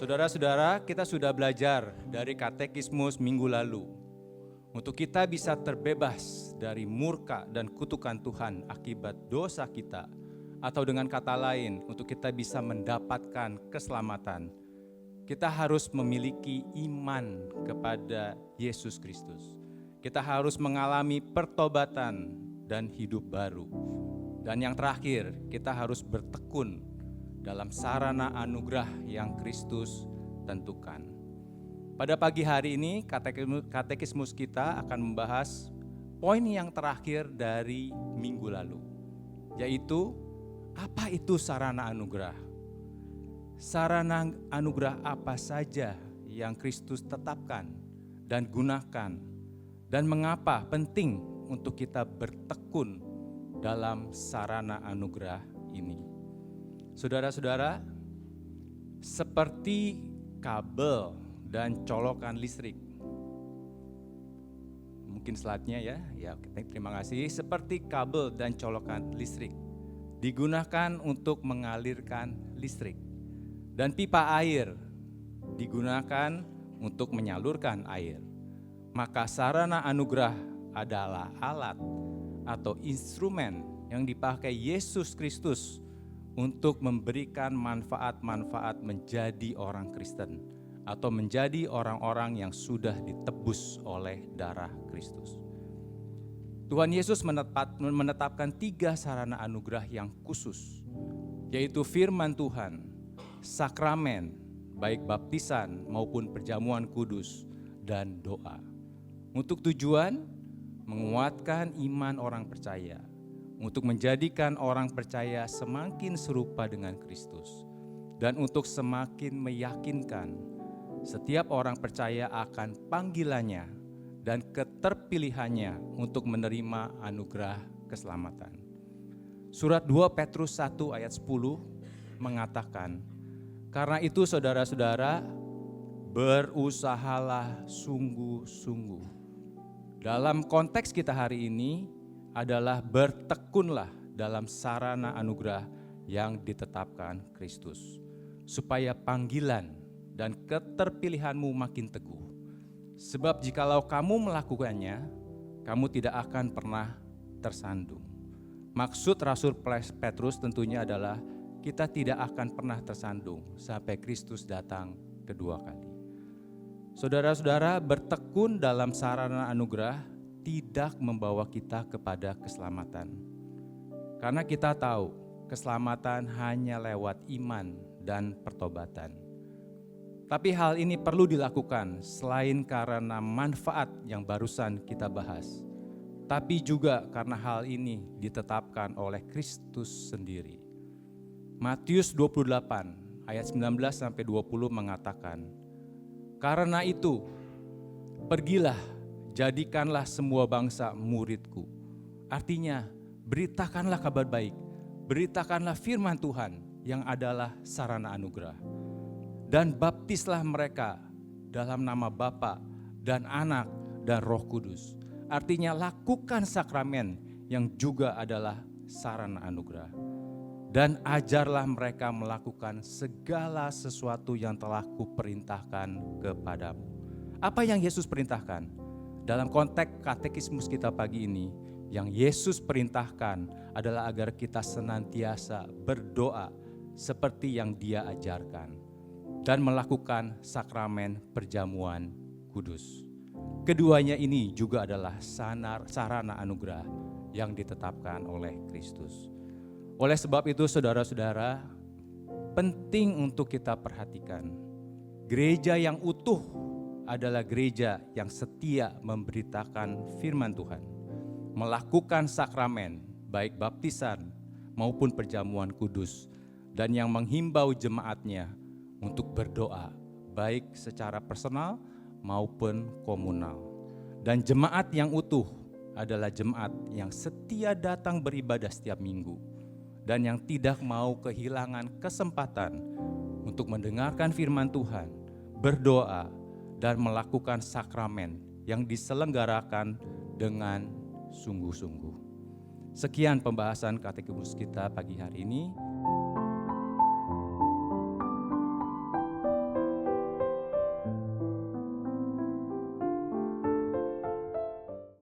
Saudara-saudara, kita sudah belajar dari katekismus minggu lalu. Untuk kita bisa terbebas dari murka dan kutukan Tuhan akibat dosa kita. Atau dengan kata lain, untuk kita bisa mendapatkan keselamatan. Kita harus memiliki iman kepada Yesus Kristus. Kita harus mengalami pertobatan dan hidup baru. Dan yang terakhir, kita harus bertekun dalam sarana anugerah yang Kristus tentukan. Pada pagi hari ini, katekismus kita akan membahas poin yang terakhir dari minggu lalu, yaitu apa itu sarana anugerah? Sarana anugerah apa saja yang Kristus tetapkan dan gunakan, dan mengapa penting untuk kita bertekun dalam sarana anugerah ini? Saudara-saudara, seperti kabel dan colokan listrik. Mungkin slide-nya ya, terima kasih. Seperti kabel dan colokan listrik digunakan untuk mengalirkan listrik. Dan pipa air digunakan untuk menyalurkan air. Maka sarana anugerah adalah alat atau instrumen yang dipakai Yesus Kristus untuk memberikan manfaat-manfaat menjadi orang Kristen atau menjadi orang-orang yang sudah ditebus oleh darah Kristus. Tuhan Yesus menetapkan 3 sarana anugerah yang khusus, yaitu firman Tuhan, sakramen, baik baptisan maupun perjamuan kudus, dan doa. Untuk tujuan menguatkan iman orang percaya, untuk menjadikan orang percaya semakin serupa dengan Kristus, dan untuk semakin meyakinkan setiap orang percaya akan panggilannya dan keterpilihannya untuk menerima anugerah keselamatan. Surat 2 Petrus 1 ayat 10 mengatakan, "Karena itu saudara-saudara, berusahalah sungguh-sungguh." Dalam konteks kita hari ini adalah bertekunlah dalam sarana anugerah yang ditetapkan Kristus, supaya panggilan dan keterpilihanmu makin teguh. Sebab jikalau kamu melakukannya, kamu tidak akan pernah tersandung. Maksud Rasul Petrus tentunya adalah kita tidak akan pernah tersandung sampai Kristus datang kedua kali. Saudara-saudara, bertekun dalam sarana anugerah tidak membawa kita kepada keselamatan. Karena kita tahu keselamatan hanya lewat iman dan pertobatan. Tapi hal ini perlu dilakukan selain karena manfaat yang barusan kita bahas, tapi juga karena hal ini ditetapkan oleh Kristus sendiri. Matius 28 ayat 19-20 mengatakan, "Karena itu, pergilah, jadikanlah semua bangsa muridku." Artinya, beritakanlah kabar baik, beritakanlah firman Tuhan yang adalah sarana anugerah. Dan baptislah mereka dalam nama Bapa dan Anak dan Roh Kudus. Artinya, lakukan sakramen yang juga adalah sarana anugerah. Dan ajarlah mereka melakukan segala sesuatu yang telah kuperintahkan kepadamu. Apa yang Yesus perintahkan? Dalam konteks katekismus kita pagi ini, yang Yesus perintahkan adalah agar kita senantiasa berdoa seperti yang Dia ajarkan dan melakukan sakramen perjamuan kudus. Keduanya ini juga adalah sarana anugerah yang ditetapkan oleh Kristus. Oleh sebab itu, saudara-saudara, penting untuk kita perhatikan, gereja yang utuh adalah gereja yang setia memberitakan firman Tuhan, melakukan sakramen, baik baptisan maupun perjamuan kudus, dan yang menghimbau jemaatnya untuk berdoa, baik secara personal maupun komunal. Dan jemaat yang utuh adalah jemaat yang setia datang beribadah setiap minggu, dan yang tidak mau kehilangan kesempatan untuk mendengarkan firman Tuhan, berdoa, dan melakukan sakramen yang diselenggarakan dengan sungguh-sungguh. Sekian pembahasan katekismus kita pagi hari ini.